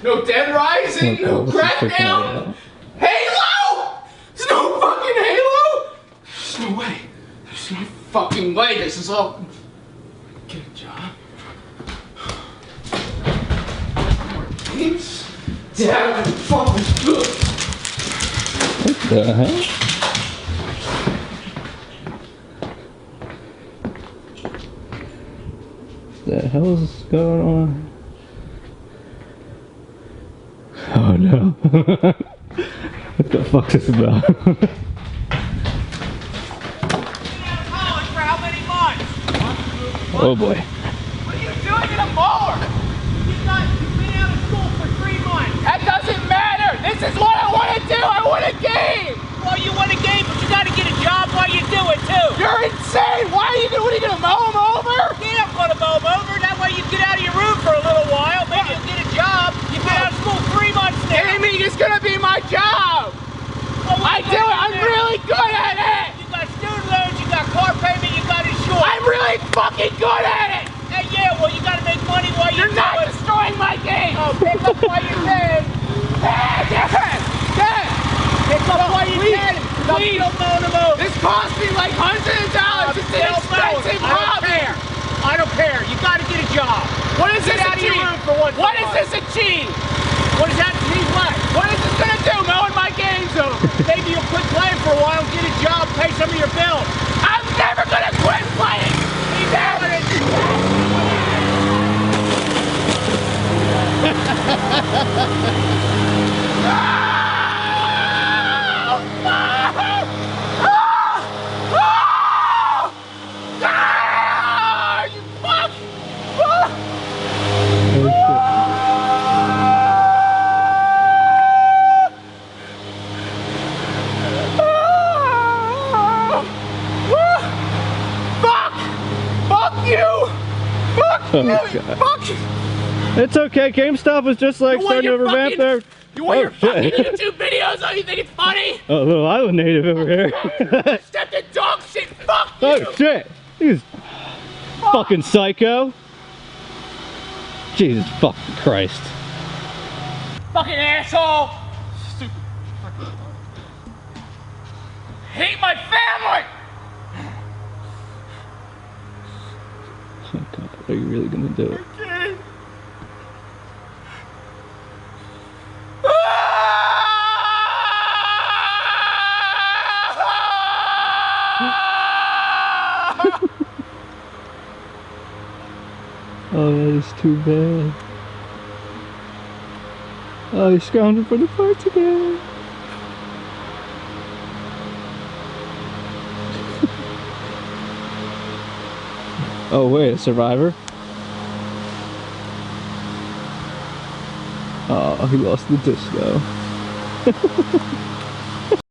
No Dead Rising, no Crackdown, Halo! There's no fucking Halo! There's no way. There's no fucking way this is all... Get a job. More games? Damn it, fucking good. What the heck? What the hell is going on? Oh no. What the fuck is this about? Oh boy. What are you doing in a mower? You've been out of school for 3 months. That doesn't matter. This is what I want to do. I want a game. Well, you want a game, but you got to get a job while you do it too. You're insane. Why are you doing? What are you going to mow them over? Yeah, I'm going to mow them over. That way you get out of your room for a little while. Maybe you'll get a job. You've been out of school 3 months now. Gaming is going to be my job. Well, I do it. I'm really good at it. You got student loans. You got car payment. You got insurance. I'm really fucking good at it. Hey, yeah, well, you got to make money while you're not destroying my game. Oh, pick up while you can. Pick up while you can. Please. This cost me like hundreds of dollars. It's an expensive hobby. I don't care. You got to get a job. What is this achieve? What does this achieve? What does that achieve? What is this going to do? Mowing my games over. Maybe you'll quit playing for a while and get a job, pay some of your bills. I'm never going to quit playing. Never. Oh, fuck you! It's okay, GameStop was just like starting to revamp their... You want your fucking YouTube videos? Oh, you think it's funny? Oh, little island native over here. Stepped in dog shit, fuck you! Oh shit! He's fucking psycho. Jesus fucking Christ. Fucking asshole! Stupid. Hate my family! Oh God, are you really gonna do it? Okay. Oh, that is too bad. Oh, he's scrounging for the parts again. Oh wait, a survivor? Oh, he lost the disco.